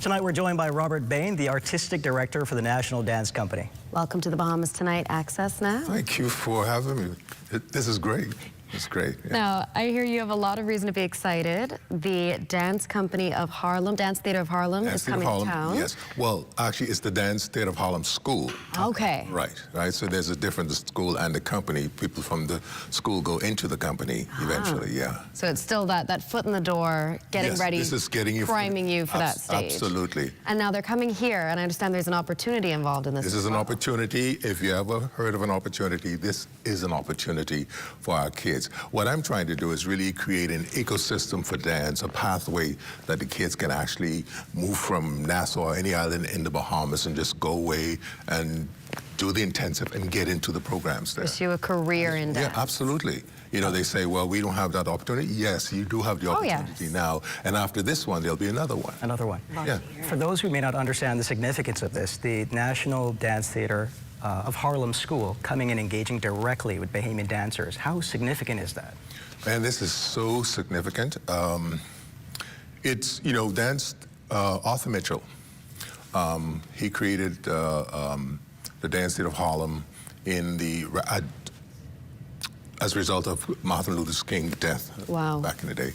Tonight we're joined by Robert Bain, the Artistic Director for the National Dance Company. Welcome to the Bahamas Tonight. Access now. Thank you for having me. This is great. It's great. Yeah. Now, I hear you have a lot of reason to be excited. The Dance Company of Harlem, Dance Theater of Harlem, is coming to town. Yes. Well, actually, it's the Dance Theater of Harlem School. Okay. Right. So there's a difference, the school and the company. People from the school go into the company eventually, yeah. So it's still that foot in the door, getting ready, this is getting you priming you for that stage. Absolutely. And now they're coming here, and I understand there's an opportunity involved in this. This is an opportunity. If you ever heard of an opportunity, this is an opportunity for our kids. What I'm trying to do is really create an ecosystem for dance, a pathway that the kids can actually move from Nassau or any island in the Bahamas and just go away and do the intensive and get into the programs there. Pursue a career in dance. Yeah, absolutely. You know, they say, well, we don't have that opportunity. Yes, you do have the opportunity now. And after this one, there'll be another one. Another one. Yeah. For those who may not understand the significance of this, the National Dance Theater of Harlem School coming and engaging directly with Bahamian dancers. How significant is that? Man, this is so significant. It's, you know, Arthur Mitchell, he created the Dance Theater of Harlem as a result of Martin Luther King's death back in the day.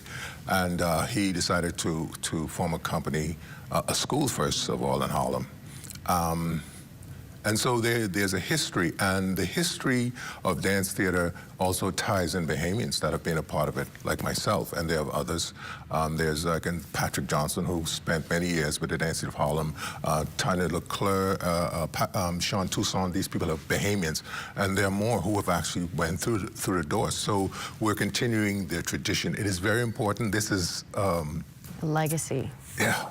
And he decided to form a company, a school first of all in Harlem. And so there's a history, and the history of dance theater also ties in Bahamians that have been a part of it, like myself, and there are others. There's like Patrick Johnson, who spent many years with the Dance Theater of Harlem, Tanya Leclerc, Sean Toussaint. These people are Bahamians, and there are more who have actually went through the doors. So we're continuing their tradition. It is very important. This is a legacy. Yeah.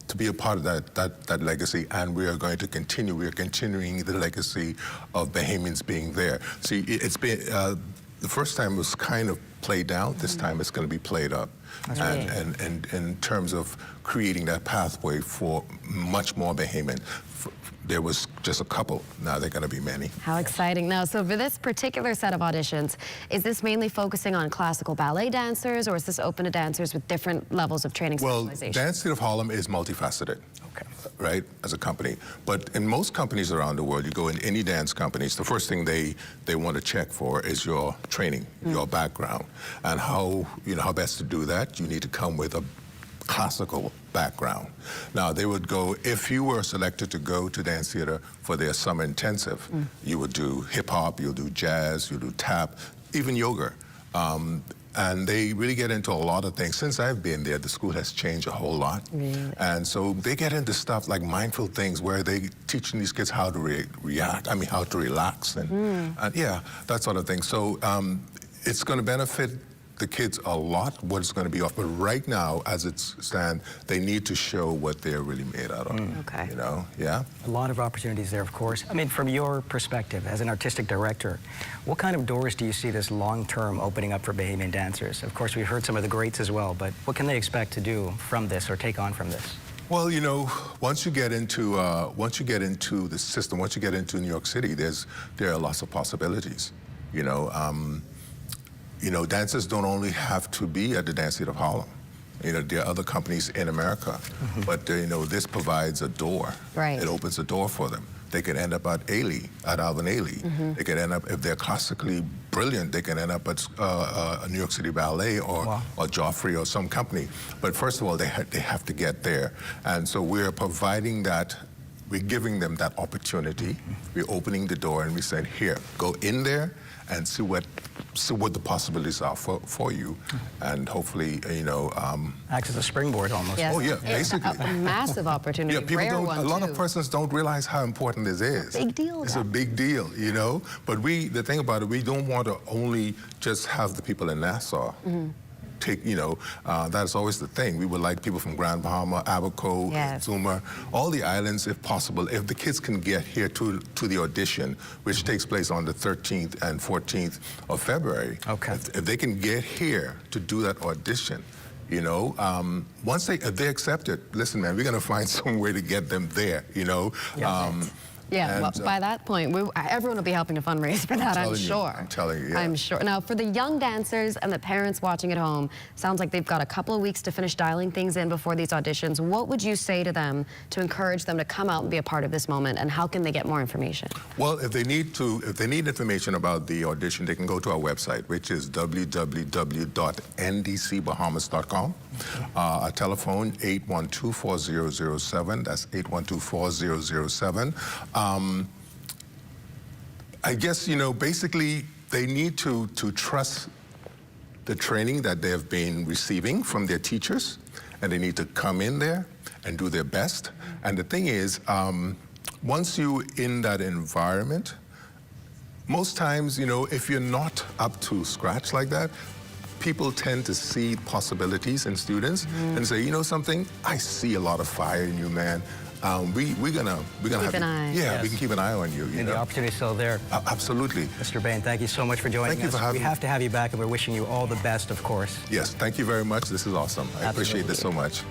To be a part of that legacy, and we are going to continue. We are continuing the legacy of Bahamians being there. See, it's been the first time was kind of played down. This time it's going to be played up, and in terms of creating that pathway for much more Bahamian. There was just a couple. Now they're going to be many. How exciting. Now, so for this particular set of auditions, is this mainly focusing on classical ballet dancers, or is this open to dancers with different levels of training specialization? Well, Dance Theater of Harlem is multifaceted, right, as a company. But in most companies around the world, you go in any dance companies, the first thing they want to check for is your training, your background. And how best to do that, you need to come with a classical background. Now, they would go, if you were selected to go to dance theater for their summer intensive, you would do hip-hop, you'll do jazz, you'll do tap, even yoga. And they really get into a lot of things. Since I've been there, the school has changed a whole lot. Really? And so they get into stuff like mindful things where they teaching these kids how to how to relax and yeah, that sort of thing. So it's going to benefit the kids a lot, what it's going to be off. But right now, as it stands, they need to show what they're really made out of. Okay. You know, yeah? A lot of opportunities there, of course. I mean, from your perspective as an artistic director, what kind of doors do you see this long-term opening up for Bahamian dancers? Of course, we've heard some of the greats as well, but what can they expect to do from this or take on from this? Well, you know, once you get into the system, once you get into New York City, there are lots of possibilities, you know. You know, dancers don't only have to be at the Dance Theater of Harlem. You know, there are other companies in America, but you know, this provides a door. Right. It opens a door for them. They can end up at Alvin Ailey. They can end up, if they're classically brilliant, they can end up at a New York City Ballet or Joffrey or some company. But first of all, they have to get there. And so we're providing that. We're giving them that opportunity. We're opening the door and we said, here, go in there and see what the possibilities are for you, and hopefully, you know, acts as a springboard almost. Yes. Oh yeah, basically. A massive opportunity. Yeah, people rare don't. one a lot too. of persons don't realize how important this is. Big deal. It's a big deal, you know. But the thing about it, we don't want to only just have the people in Nassau. Take, you know, that's always the thing. We would like people from Grand Bahama, Abaco, Zuma, all the islands if possible. If the kids can get here to the audition, which takes place on the 13th and 14th of February. Okay. If they can get here to do that audition, you know, once if they accept it, listen, man, we're going to find some way to get them there, you know. Yeah, well, And, by that point, everyone will be helping to fundraise for that, I'm sure. I'm telling you, yeah. I'm sure. Now, for the young dancers and the parents watching at home, sounds like they've got a couple of weeks to finish dialing things in before these auditions. What would you say to them to encourage them to come out and be a part of this moment, and how can they get more information? Well, if they need information about the audition, they can go to our website, which is www.ndcbahamas.com. Our telephone, 812-4007. That's 812-4007. I guess, basically they need to trust the training that they have been receiving from their teachers, and they need to come in there and do their best. And the thing is, once you're in that environment, most times, if you're not up to scratch like that, people tend to see possibilities in students and say, you know something, I see a lot of fire in you, man. We're gonna keep an eye. Yeah, Yes. we can keep an eye on you. And the opportunity is still there. Absolutely. Mr. Bain, thank you so much for joining us. Thank you for having We have to have you back, and we're wishing you all the best, of course. Yes, thank you very much. This is awesome. I appreciate this so much.